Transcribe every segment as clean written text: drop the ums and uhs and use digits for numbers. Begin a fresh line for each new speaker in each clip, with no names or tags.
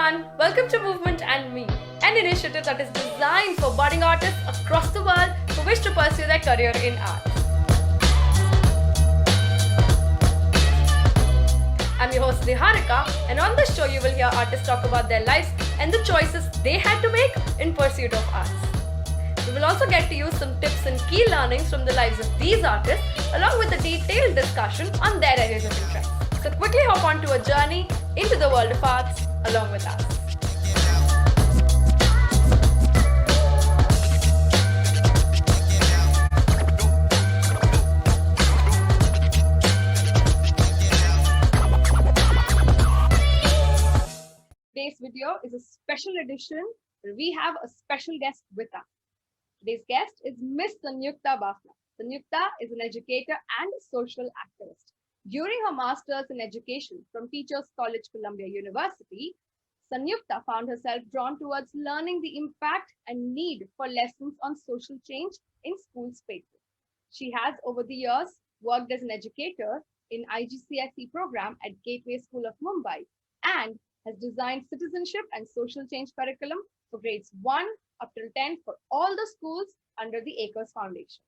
everyone, welcome to Movement and Me, an initiative that is designed for budding artists across the world who wish to pursue their career in art. I'm your host Niharika, and on this show you will hear artists talk about their lives and the choices they had to make in pursuit of arts. We will also get to use some tips and key learnings from the lives of these artists, along with a detailed discussion on their areas of interest. So quickly hop onto a journey into the world of arts along with us. Today's video is a special edition where we have a special guest with us. Today's guest is Miss Sanyukta Bafna. Sanyukta is an educator and a social activist. During her master's in education from Teachers College, Columbia University, Sanyukta found herself drawn towards learning the impact and need for lessons on social change in school spaces. She has, over the years, worked as an educator in IGCSE program at Gateway School of Mumbai and has designed Citizenship and Social Change curriculum for grades 1 up till 10 for all the schools under the ACRES Foundation.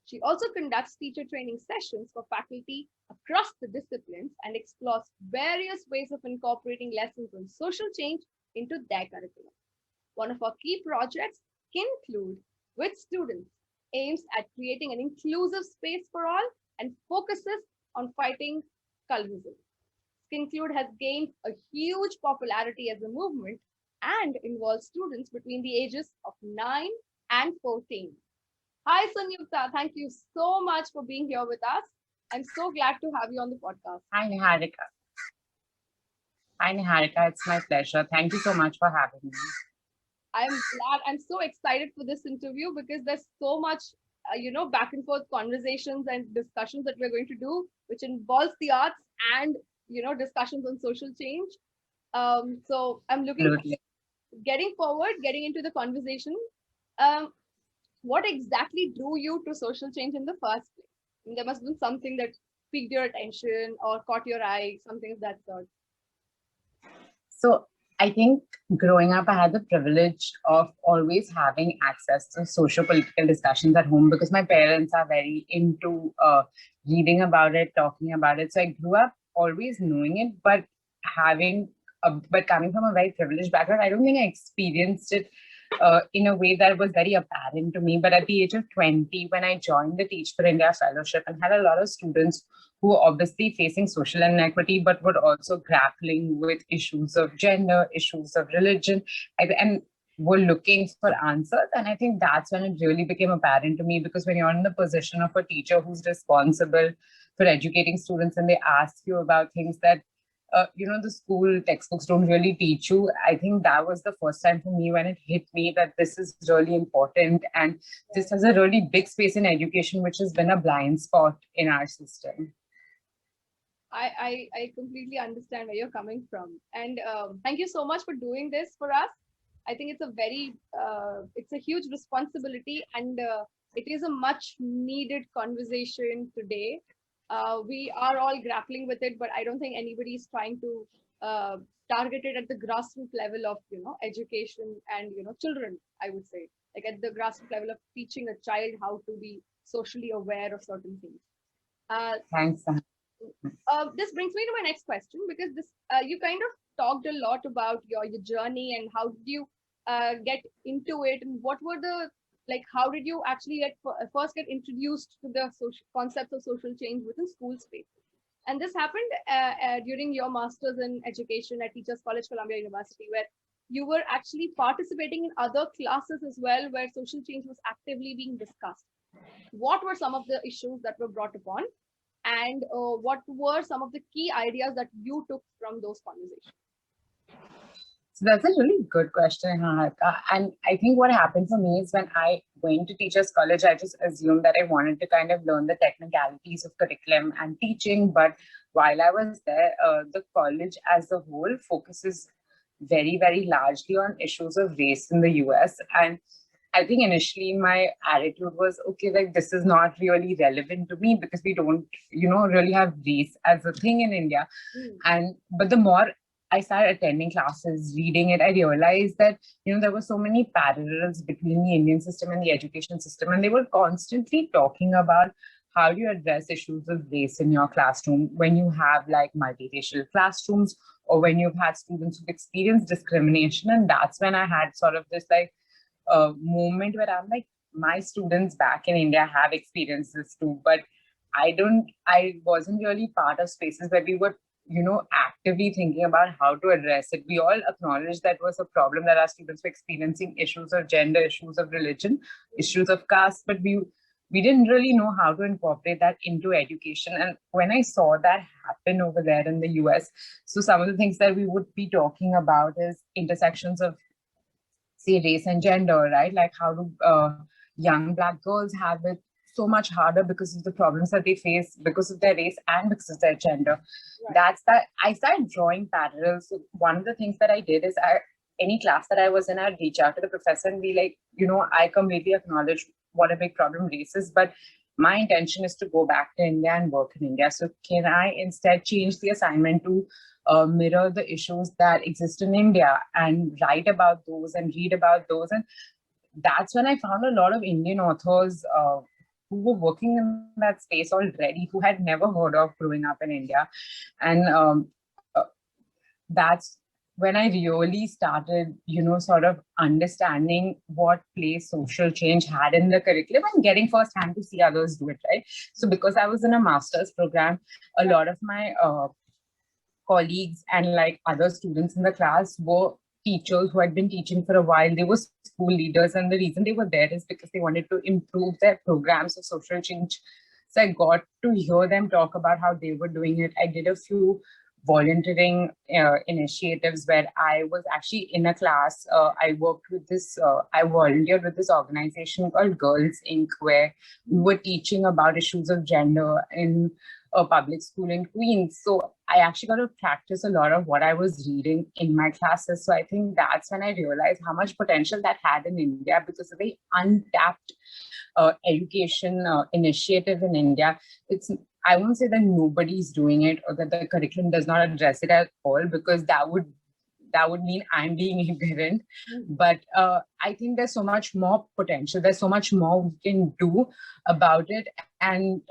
She also conducts teacher training sessions for faculty across the disciplines and explores various ways of incorporating lessons on social change into their curriculum. One of her key projects, Skinclude, with students, aims at creating an inclusive space for all and focuses on fighting colorism. Skinclude has gained a huge popularity as a movement and involves students between the ages of 9 and 14. Hi, Sanyukta. Thank you so much for being here with us. I'm so glad to have you on the podcast.
Hi, Niharika. It's my pleasure. Thank you so much for having me.
I'm glad. I'm so excited for this interview because there's so much, back and forth conversations and discussions that we're going to do, which involves the arts and, discussions on social change. So I'm looking forward to getting into the conversation. What exactly drew you to social change in the first place? I mean, there must have been something that piqued your attention or caught your eye, something of that sort.
So I think growing up, I had the privilege of always having access to social political discussions at home because my parents are very into reading about it, talking about it. So I grew up always knowing it, but coming from a very privileged background, I don't think I experienced it in a way that was very apparent to me. But at the age of 20, when I joined the Teach for India Fellowship and had a lot of students who were obviously facing social inequity, but were also grappling with issues of gender, issues of religion, and were looking for answers. And I think that's when it really became apparent to me, because when you're in the position of a teacher who's responsible for educating students and they ask you about things that the school textbooks don't really teach you. I think that was the first time for me when it hit me that this is really important and this has a really big space in education, which has been a blind spot in our system.
I completely understand where you're coming from. And thank you so much for doing this for us. I think it's a huge responsibility and it is a much needed conversation today. We are all grappling with it, but I don't think anybody is trying to target it at the grassroots level of, education and, children, I would say, like at the grassroots level of teaching a child how to be socially aware of certain things.
Thanks.
This brings me to my next question, because you kind of talked a lot about your journey and how did you get into it and what were how did you actually first get introduced to the concepts of social change within school space? And this happened during your master's in education at Teachers College, Columbia University, where you were actually participating in other classes as well, where social change was actively being discussed. What were some of the issues that were brought upon? And what were some of the key ideas that you took from those conversations?
So that's a really good question, Harika. And I think what happened for me is when I went to Teachers College, I just assumed that I wanted to kind of learn the technicalities of curriculum and teaching. But while I was there, the college as a whole focuses very, very largely on issues of race in the US. And I think initially my attitude was, okay, like this is not really relevant to me because we don't, really have race as a thing in India. But the more I started attending classes, reading it, I realized that, there were so many parallels between the Indian system and the education system. And they were constantly talking about how do you address issues of race in your classroom when you have like multiracial classrooms, or when you've had students who've experienced discrimination. And that's when I had sort of this like moment where I'm like, my students back in India have experienced this too, but I wasn't really part of spaces where we were, actively thinking about how to address it. We all acknowledged that was a problem, that our students were experiencing issues of gender, issues of religion, issues of caste, but we didn't really know how to incorporate that into education. And when I saw that happen over there in the US, so some of the things that we would be talking about is intersections of, say, race and gender, right? Like how do young Black girls have it so much harder because of the problems that they face because of their race and because of their gender. Right. That's that. I started drawing parallels. So one of the things that I did is any class that I was in, I'd reach out to the professor and be like, I completely acknowledge what a big problem race is, but my intention is to go back to India and work in India. So can I instead change the assignment to mirror the issues that exist in India and write about those and read about those? And that's when I found a lot of Indian authors who were working in that space already, who had never heard of growing up in India. And that's when I really started, sort of understanding what place social change had in the curriculum and getting firsthand to see others do it, right? So because I was in a master's program, a lot of my colleagues and like other students in the class were teachers who had been teaching for a while. They were school leaders, and the reason they were there is because they wanted to improve their programs of social change. So I got to hear them talk about how they were doing it. I did a few volunteering initiatives where I was actually in a class. I worked with this, I volunteered with this organization called Girls Inc., where we were teaching about issues of gender in a public school in Queens. So I actually got to practice a lot of what I was reading in my classes. So I think that's when I realized how much potential that had in India, because of the untapped education initiative in India. I won't say that nobody's doing it or that the curriculum does not address it at all, because that would mean I'm being ignorant. But I think there's so much more potential. There's so much more we can do about it. And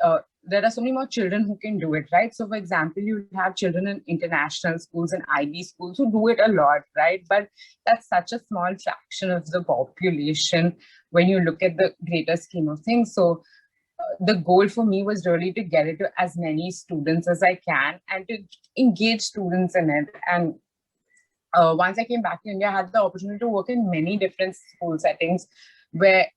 there are so many more children who can do it, right? So for example, you have children in international schools and IB schools who do it a lot, right? But that's such a small fraction of the population when you look at the greater scheme of things. So the goal for me was really to get it to as many students as I can and to engage students in it. And once I came back to India, I had the opportunity to work in many different school settings where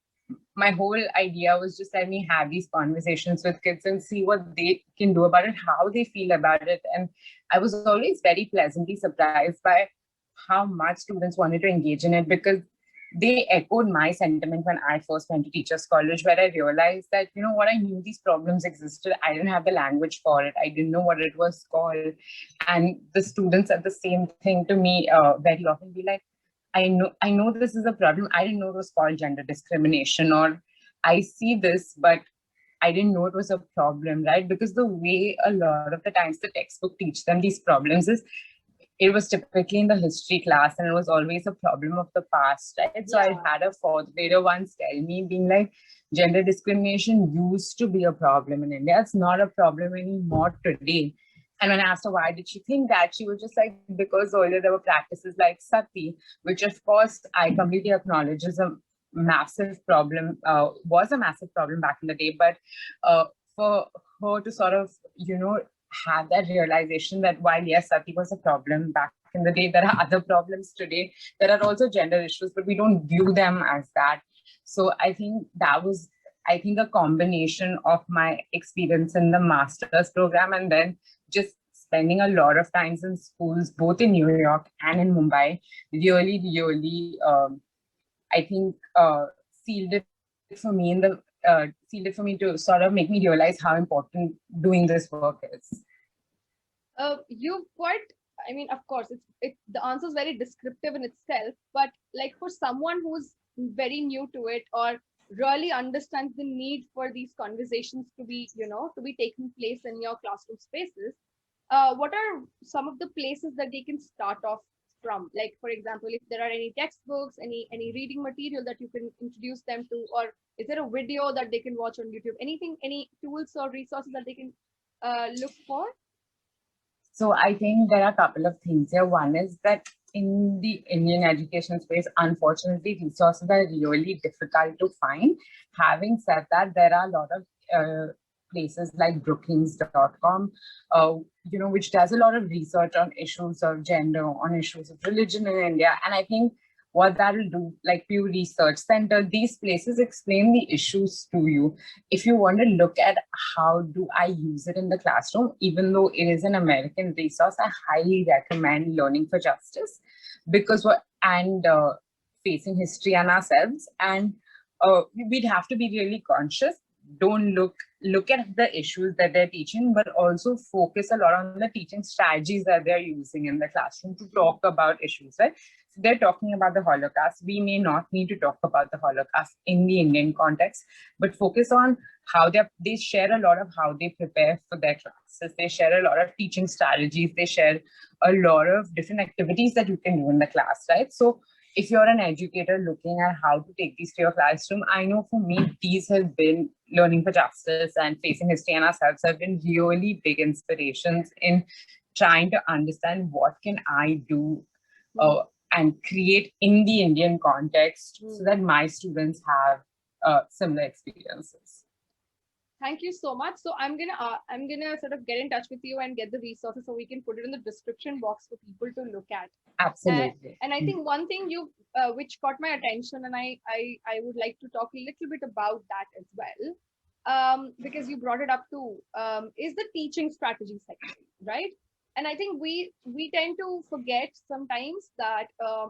my whole idea was just let me have these conversations with kids and see what they can do about it, how they feel about it. And I was always very pleasantly surprised by how much students wanted to engage in it, because they echoed my sentiment when I first went to Teachers College, where I realized that, what, I knew these problems existed. I didn't have the language for it. I didn't know what it was called. And the students said the same thing to me very often, be like, I know this is a problem. I didn't know it was called gender discrimination, or I see this, but I didn't know it was a problem, right? Because the way a lot of the times the textbook teach them these problems is, it was typically in the history class, and it was always a problem of the past, right? So I had a fourth grader once tell me, being like, gender discrimination used to be a problem in India. It's not a problem anymore today. And when I asked her why did she think that, she was just like, because earlier there were practices like sati, which of course I completely acknowledge is a massive problem, was a massive problem back in the day. But for her to sort of, have that realization that while yes, sati was a problem back in the day, there are other problems today. There are also gender issues, but we don't view them as that. So I think that was, a combination of my experience in the master's program and then just spending a lot of times in schools, both in New York and in Mumbai, really, I think sealed it for me sealed it for me to sort of make me realize how important doing this work is.
You've quite, I mean, of course, the answer is very descriptive in itself, but like for someone who's very new to it or really understands the need for these conversations to be, to be taking place in your classroom spaces, what are some of the places that they can start off from? Like, for example, if there are any textbooks, any reading material that you can introduce them to, or is there a video that they can watch on YouTube? Anything, any tools or resources that they can look for?
So I think there are a couple of things here. One is that in the Indian education space, unfortunately, resources are really difficult to find. Having said that, there are a lot of places like Brookings.com, which does a lot of research on issues of gender, on issues of religion in India. And I think what that will do, like Pew Research Center, these places explain the issues to you. If you want to look at how do I use it in the classroom, even though it is an American resource, I highly recommend Learning for Justice, because facing history and ourselves, and we'd have to be really conscious. Don't look at the issues that they're teaching, but also focus a lot on the teaching strategies that they're using in the classroom to talk about issues, right? So they're talking about the Holocaust. We may not need to talk about the Holocaust in the Indian context, but focus on how they share a lot of how they prepare for their classes. They share a lot of teaching strategies. They share a lot of different activities that you can do in the class, right? So if you're an educator looking at how to take these to your classroom, I know for me, these have been Learning for Justice and Facing History and Ourselves have been really big inspirations in trying to understand what can I do and create in the Indian context so that my students have similar experiences.
Thank you so much. So I'm gonna sort of get in touch with you and get the resources so we can put it in the description box for people to look at.
Absolutely.
And I think one thing which caught my attention, and I would like to talk a little bit about that as well, because you brought it up too, is the teaching strategy section, right? And I think we tend to forget sometimes that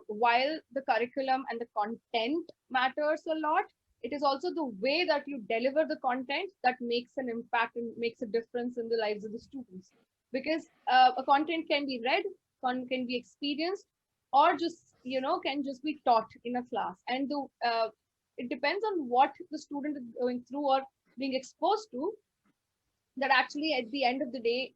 while the curriculum and the content matters a lot, it is also the way that you deliver the content that makes an impact and makes a difference in the lives of the students. Because a content can be read, can be experienced, or just can just be taught in a class. And it depends on what the student is going through or being exposed to, that actually at the end of the day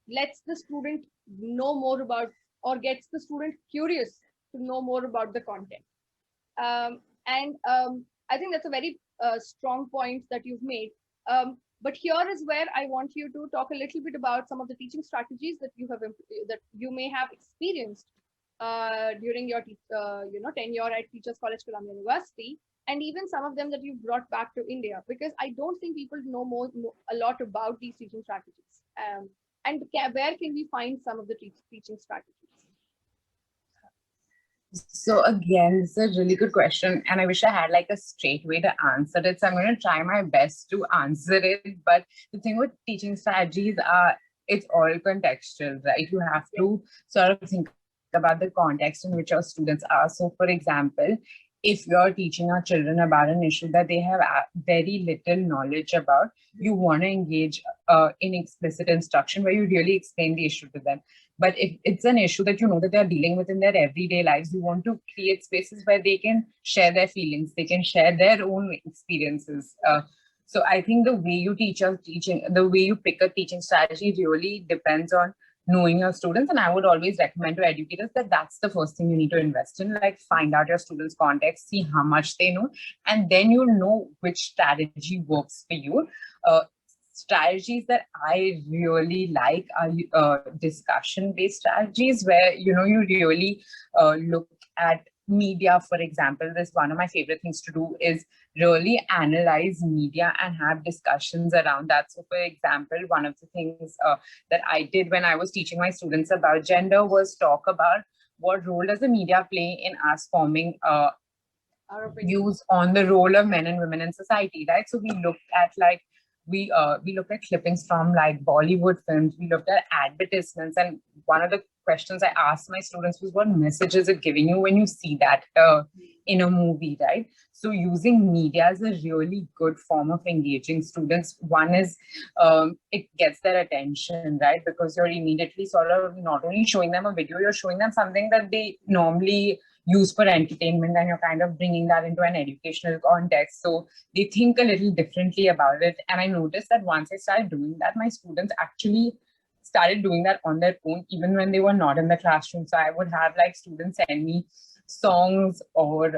lets the student know more about, or gets the student curious to know more about the content. I think that's a very strong point that you've made. But here is where I want you to talk a little bit about some of the teaching strategies that you may have experienced during your tenure at Teachers College, Columbia University, and even some of them that you brought back to India, because I don't think people know a lot about these teaching strategies. And where can we find some of the teaching strategies?
So again, this is a really good question, and I wish I had like a straight way to answer it. So I'm going to try my best to answer it. But the thing with teaching strategies are, it's all contextual, right? You have to sort of think about the context in which your students are. So for example, if you're teaching our children about an issue that they have very little knowledge about, you want to engage in explicit instruction where you really explain the issue to them. But if it's an issue that you know that they're dealing with in their everyday lives, you want to create spaces where they can share their feelings, they can share their own experiences. So I think the way you the way you pick a teaching strategy really depends on knowing your students. And I would always recommend to educators that that's the first thing you need to invest in, like find out your students' context, see how much they know, and then you'll know which strategy works for you. Strategies that I really like are discussion-based strategies where, you really look at media, for example. This one of my favorite things to do is really analyze media and have discussions around that. So for example, one of the things that I did when I was teaching my students about gender was talk about what role does the media play in us forming views on the role of men and women in society, right? So we looked at we looked at clippings from like Bollywood films. We looked at advertisements, and one of the questions I asked my students was, what message is it giving you when you see that in a movie, right? So using media is a really good form of engaging students. One is it gets their attention, right? Because you're immediately sort of not only showing them a video, you're showing them something that they normally used for entertainment, and you're kind of bringing that into an educational context. So they think a little differently about it. And I noticed that once I started doing that, my students actually started doing that on their own, even when they were not in the classroom. So I would have like students send me songs or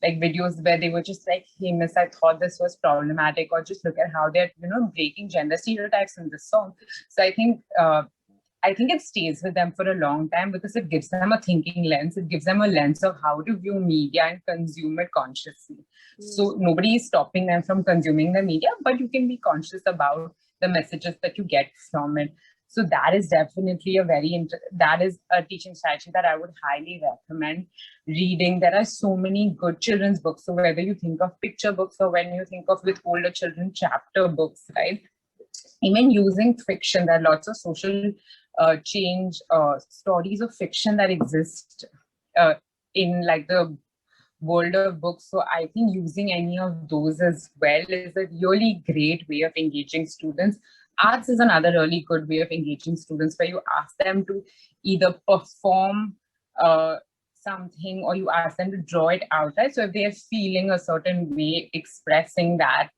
like videos where they were just like, hey miss, I thought this was problematic, or just look at how they're, you know, breaking gender stereotypes in this song. So I think it stays with them for a long time because it gives them a thinking lens. It gives them a lens of how to view media and consume it consciously. So nobody is stopping them from consuming the media, but you can be conscious about the messages that you get from it. So that is definitely that is a teaching strategy that I would highly recommend reading. There are so many good children's books. So whether you think of picture books or when you think of with older children, chapter books, right? Even using fiction, there are lots of social change stories of fiction that exist in like the world of books. So I think using any of those as well is a really great way of engaging students. Arts is another really good way of engaging students, where you ask them to either perform something or you ask them to draw it out, right? So if they're feeling a certain way, expressing that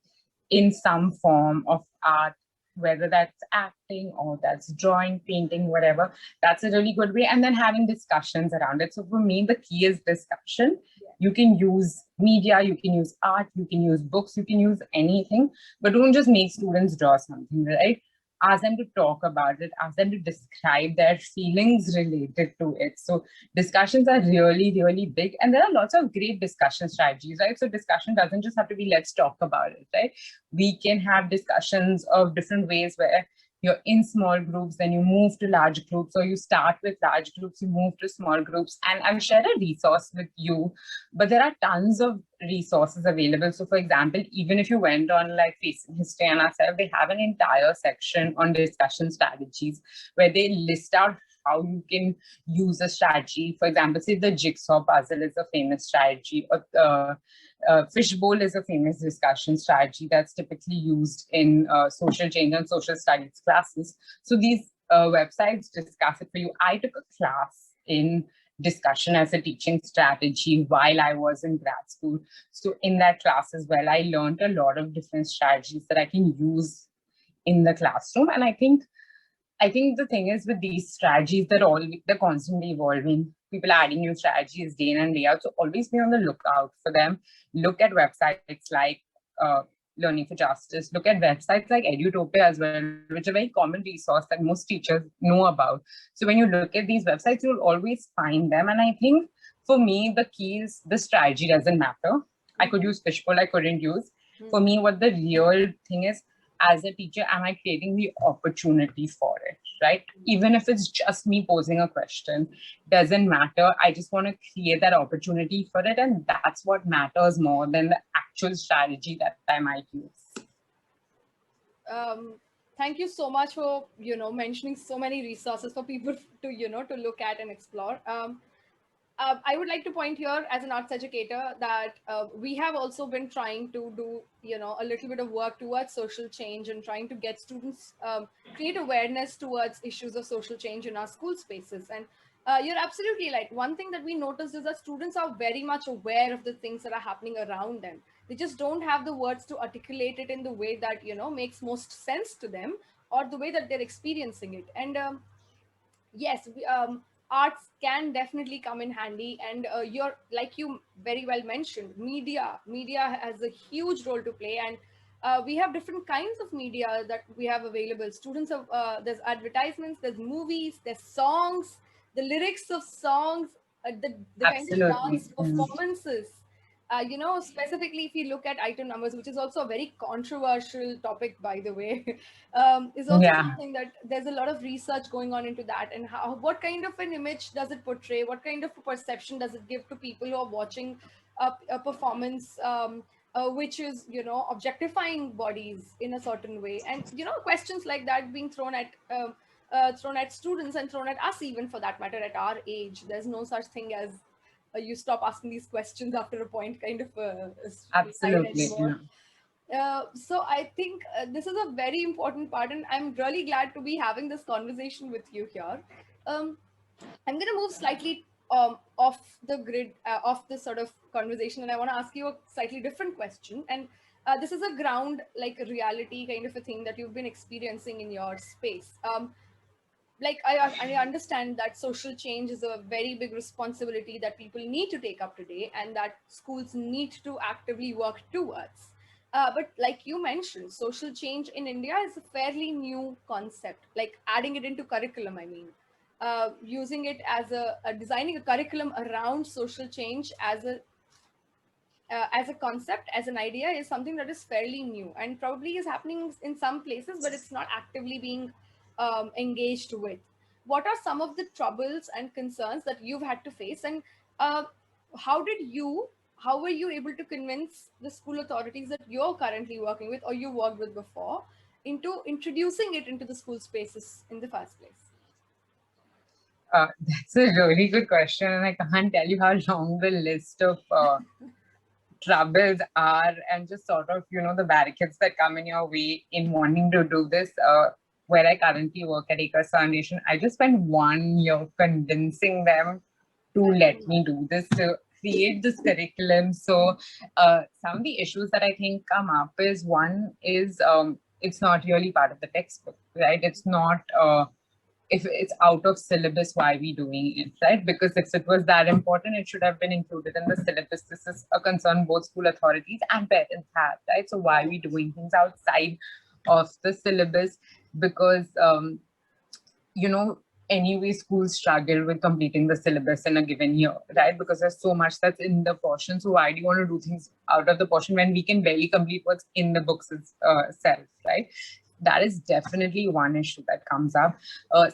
in some form of art, whether that's acting or that's drawing, painting, whatever, that's a really good way. And then having discussions around it. So for me, the key is discussion. You can use media, you can use art, you can use books, you can use anything, but don't just make students draw something, right? Ask them to talk about it, ask them to describe their feelings related to it. So discussions are really, really big. And there are lots of great discussion strategies, right? So discussion doesn't just have to be, let's talk about it, right? We can have discussions of different ways where you're in small groups, then you move to large groups, or you start with large groups, you move to small groups. And I'll share a resource with you, but there are tons of resources available. So for example, even if you went on like Facing History and Ourselves, they have an entire section on discussion strategies where they list out how you can use a strategy. For example, say the jigsaw puzzle is a famous strategy, or fishbowl is a famous discussion strategy that's typically used in social change and social studies classes. So these websites discuss it for you. I took a class in discussion as a teaching strategy while I was in grad school. So in that class as well, I learned a lot of different strategies that I can use in the classroom. And I think the thing is with these strategies, they're constantly evolving. People are adding new strategies day in and day out. So always be on the lookout for them. Look at websites like Learning for Justice. Look at websites like Edutopia as well, which are a very common resource that most teachers know about. So when you look at these websites, you'll always find them. And I think for me, the key is the strategy doesn't matter. I could use Fishbowl, I couldn't use. For me, what the real thing is, as a teacher, am I creating the opportunity for it, right? Even if it's just me posing a question, doesn't matter. I just want to create that opportunity for it. And that's what matters more than the actual strategy that I might use.
Thank you so much for, mentioning so many resources for people to, to look at and explore. I would like to point here as an arts educator that we have also been trying to do, a little bit of work towards social change and trying to get students create awareness towards issues of social change in our school spaces. And you're absolutely right. One thing that we noticed is that students are very much aware of the things that are happening around them. They just don't have the words to articulate it in the way that, makes most sense to them, or the way that they're experiencing it. And yes, arts can definitely come in handy. And you're, like you very well mentioned, media has a huge role to play. And we have different kinds of media that we have available. Students have, there's advertisements, there's movies, there's songs, the lyrics of songs, the kind of
Absolutely.
dance performances. Specifically if you look at item numbers, which is also a very controversial topic, by the way, is also
Yeah.
something that there's a lot of research going on into that. And what kind of an image does it portray? What kind of perception does it give to people who are watching a performance, which is, objectifying bodies in a certain way? And, questions like that being thrown at students and thrown at us, even for that matter, at our age. There's no such thing as you stop asking these questions after a point kind of
Absolutely.
anymore. So I think this is a very important part, and I'm really glad to be having this conversation with you here. I'm going to move slightly off the grid, off this sort of conversation, and I want to ask you a slightly different question. And this is a ground like reality kind of a thing that you've been experiencing in your space. Like I understand that social change is a very big responsibility that people need to take up today, and that schools need to actively work towards. But like you mentioned, social change in India is a fairly new concept. Like adding it into curriculum, I mean, using it as a designing a curriculum around social change as a concept, as an idea, is something that is fairly new and probably is happening in some places, but it's not actively being engaged with. What are some of the troubles and concerns that you've had to face, and uh, how did you, how were you able to convince the school authorities that you're currently working with or you worked with before into introducing it into the school spaces in the first place?
That's a really good question, and I can't tell you how long the list of troubles are, and just sort of, the barricades that come in your way in wanting to do this. Where I currently work at Acres Foundation, I just spent 1 year convincing them to let me do this, to create this curriculum. So some of the issues that I think come up is, one is it's not really part of the textbook, right? It's not if it's out of syllabus, why are we doing it, right? Because if it was that important, it should have been included in the syllabus. This is a concern both school authorities and parents have, right? So why are we doing things outside of the syllabus? Because anyway, schools struggle with completing the syllabus in a given year, right? Because there's so much that's in the portion. So why do you want to do things out of the portion when we can barely complete what's in the books itself, right? That is definitely one issue that comes up.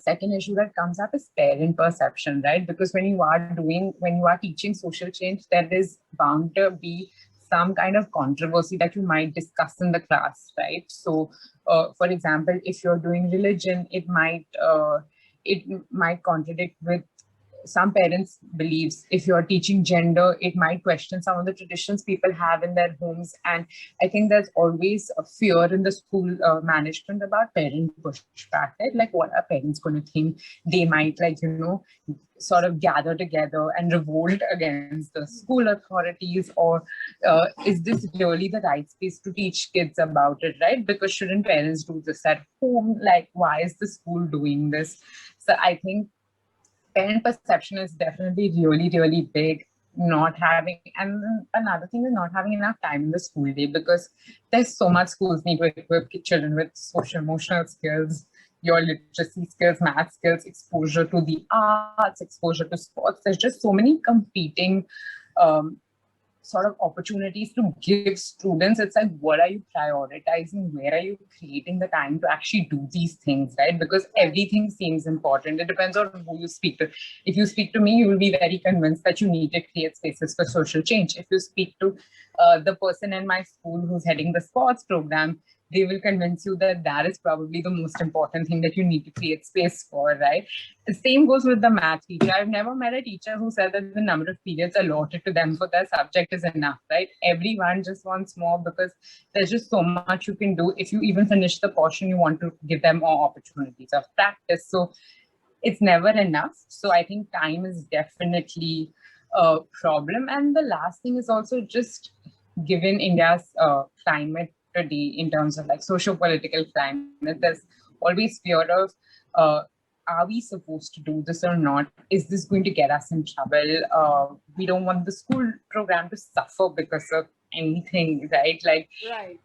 Second issue that comes up is parent perception, right? Because when you are teaching social change, there is bound to be some kind of controversy that you might discuss in the class, right? So, for example, if you're doing religion, it might contradict with some parents' beliefs. If you're teaching gender, it might question some of the traditions people have in their homes. And I think there's always a fear in the school management about parent pushback, right? Like, what are parents going to think? They might, sort of gather together and revolt against the school authorities, or is this really the right space to teach kids about it, right? Because shouldn't parents do this at home? Like, why is the school doing this? So I think parent perception is definitely really, really big. Not having, and another thing is not having enough time in the school day, because there's so much schools need to equip children with social emotional skills, your literacy skills, math skills, exposure to the arts, exposure to sports. There's just so many competing um, sort of opportunities to give students. It's like, what are you prioritizing? Where are you creating the time to actually do these things, right? Because everything seems important. It depends on who you speak to. If you speak to me, you will be very convinced that you need to create spaces for social change. If you speak to the person in my school who's heading the sports program, they will convince you that that is probably the most important thing that you need to create space for, right? The same goes with the math teacher. I've never met a teacher who said that the number of periods allotted to them for their subject is enough, right? Everyone just wants more, because there's just so much you can do. If you even finish the portion, you want to give them more opportunities of practice. So it's never enough. So I think time is definitely a problem. And the last thing is also, just given India's climate today, in terms of like socio-political climate, there's always fear of are we supposed to do this or not? Is this going to get us in trouble? We don't want the school program to suffer because of anything, right? Like,
Right.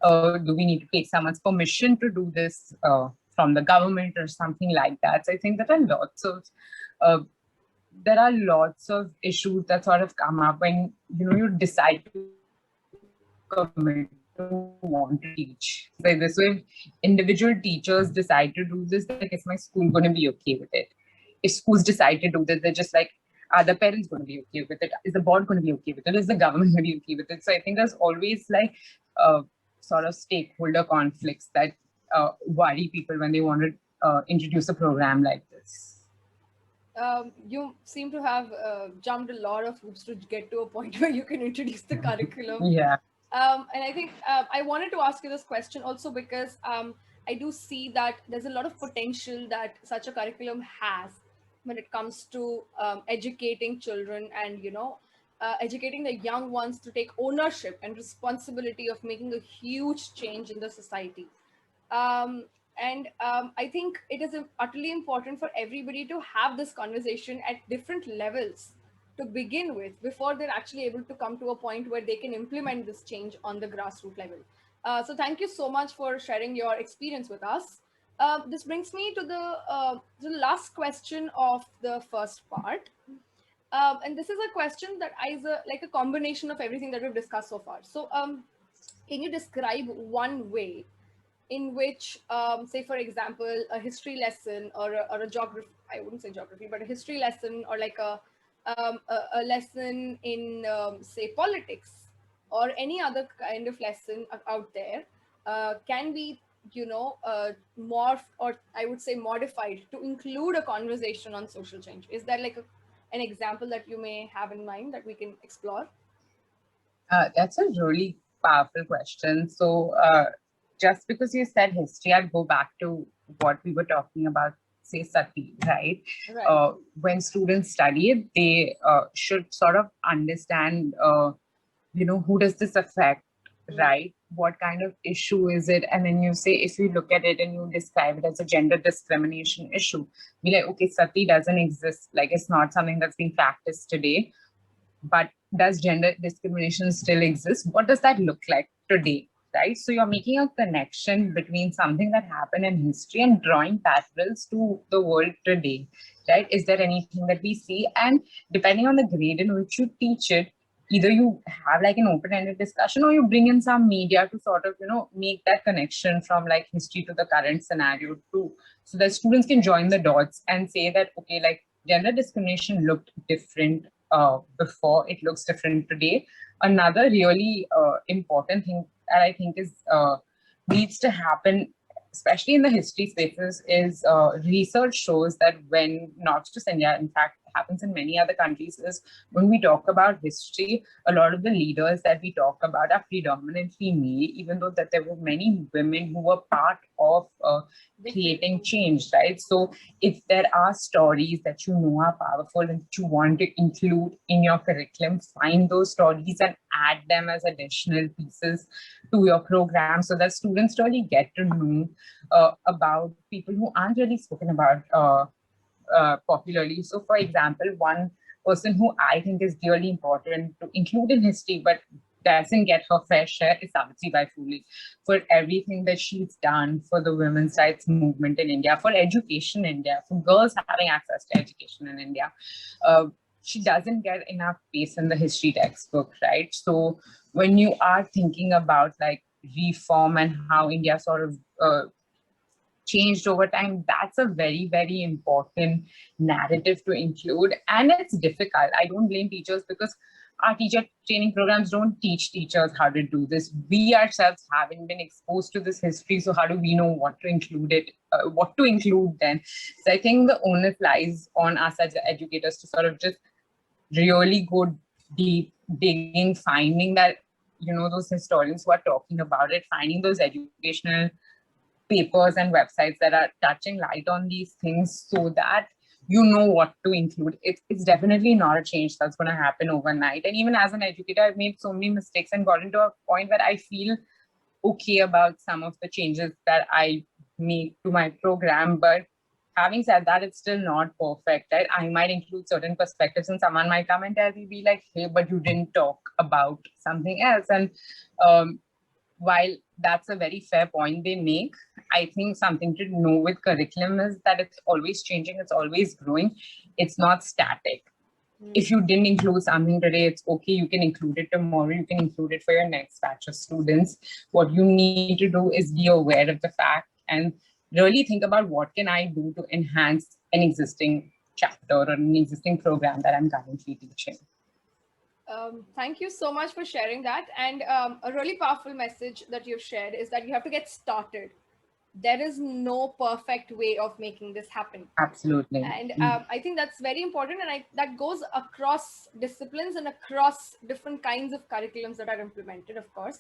do we need to take someone's permission to do this from the government or something like that? So I think uh, there are lots of issues that sort of come up when you decide to commit to want to teach like this. So if individual teachers decide to do this, like, is my school going to be okay with it? If schools decide to do this, they're just like, are the parents going to be okay with it? Is the board going to be okay with it? Is the government going to be okay with it? So I think there's always like sort of stakeholder conflicts that worry people when they want to introduce a program like this.
You seem to have jumped a lot of hoops to get to a point where you can introduce the curriculum.
Yeah.
And I think I wanted to ask you this question also because I do see that there's a lot of potential that such a curriculum has. when it comes to educating children and, educating the young ones to take ownership and responsibility of making a huge change in the society. um, and I think it is utterly important for everybody to have this conversation at different levels to begin with before they're actually able to come to a point where they can implement this change on the grassroots level. So thank you so much for sharing your experience with us. This brings me to the last question of the first part. And this is a question that is like a combination of everything that we've discussed so far. So can you describe one way in which, say, for example, a history lesson or a geography, I wouldn't say geography, but a history lesson, or like a lesson in, say, politics, or any other kind of lesson out there, can be, morphed, or I would say modified, to include a conversation on social change? Is there like an example that you may have in mind that we can explore?
That's a really powerful question. So, just because you said history, I'll go back to what we were talking about, say, Sati, right?
Right.
When students study it, they should sort of understand, who does this affect, right? What kind of issue is it? And then you say, if you look at it and you describe it as a gender discrimination issue, be like, okay, Sati doesn't exist. Like, it's not something that's being practiced today, but does gender discrimination still exist? What does that look like today? Right? So you're making a connection between something that happened in history and drawing parallels to the world today. Right? Is there anything that we see? And depending on the grade in which you teach it, either you have like an open-ended discussion, or you bring in some media to sort of, make that connection from like history to the current scenario too, so that students can join the dots and say that, okay, like gender discrimination looked different before, it looks different today. Another really important thing that I think is needs to happen, especially in the history spaces, is research shows that when, not just India, in fact, happens in many other countries, is when we talk about history, a lot of the leaders that we talk about are predominantly male, even though that there were many women who were part of creating change, right? So if there are stories that you know are powerful and that you want to include in your curriculum, find those stories and add them as additional pieces to your program, so that students really get to know about people who aren't really spoken about popularly. So, for example, one person who I think is really important to include in history, but doesn't get her fair share, is Savitribai Phule, for everything that she's done for the women's rights movement in India, for education in India, for girls having access to education in India. She doesn't get enough space in the history textbook, right? So when you are thinking about like reform and how India sort of changed over time, that's a very, very important narrative to include. And it's difficult. I don't blame teachers, because our teacher training programs don't teach teachers how to do this. We ourselves haven't been exposed to this history. So how do we know what to include what to include then? So I think the onus lies on us as educators to sort of just really go deep digging, finding that, those historians who are talking about it, finding those educational papers and websites that are touching light on these things, so that you know what to include. It's definitely not a change that's going to happen overnight. And even as an educator, I've made so many mistakes and gotten to a point where I feel okay about some of the changes that I make to my program. But having said that, it's still not perfect, right? I might include certain perspectives and someone might come and tell me, be like, hey, but you didn't talk about something else. And while that's a very fair point they make, I think something to know with curriculum is that it's always changing, it's always growing, it's not static. If you didn't include something today, it's okay, you can include it tomorrow, you can include it for your next batch of students. What you need to do is be aware of the fact and really think about what can I do to enhance an existing chapter or an existing program that I'm currently teaching.
Thank you so much for sharing that. And a really powerful message that you've shared is that you have to get started. There is no perfect way of making this happen.
Absolutely.
And I think that's very important. And that goes across disciplines and across different kinds of curriculums that are implemented, of course.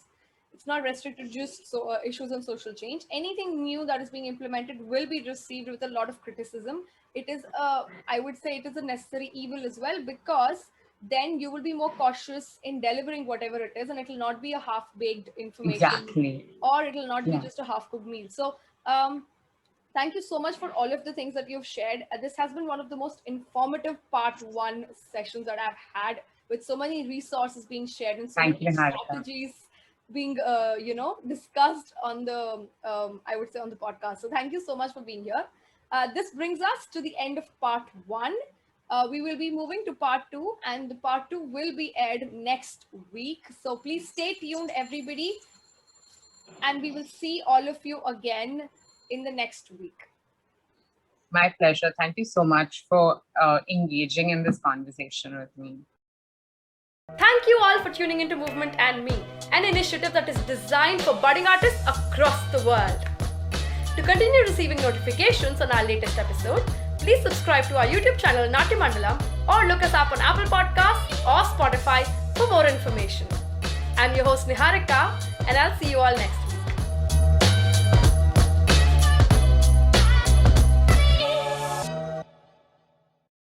It's not restricted to just issues on social change. Anything new that is being implemented will be received with a lot of criticism it is I would say it is a necessary evil as well, because then you will be more cautious in delivering whatever it is, and it will not be a half-baked information,
Exactly.
or it will not be
Yeah.
just a half-cooked meal. So thank you so much for all of the things that you've shared. This has been one of the most informative part one sessions that I've had, with so many resources being shared and so
Thank
many
you, Niharika.
strategies being discussed on the I would say on the podcast. So thank you so much for being here. This brings us to the end of part one. We will be moving to part two, and the part two will be aired next week. So please stay tuned, everybody, and we will see all of you again in the next week.
My pleasure. Thank you so much for engaging in this conversation with me.
Thank you all for tuning into Movement and Me, an initiative that is designed for budding artists across the world. To continue receiving notifications on our latest episode, please subscribe to our YouTube channel Natya Mandalam, or look us up on Apple Podcasts or Spotify for more information. I'm your host Niharika, and I'll see you all next week.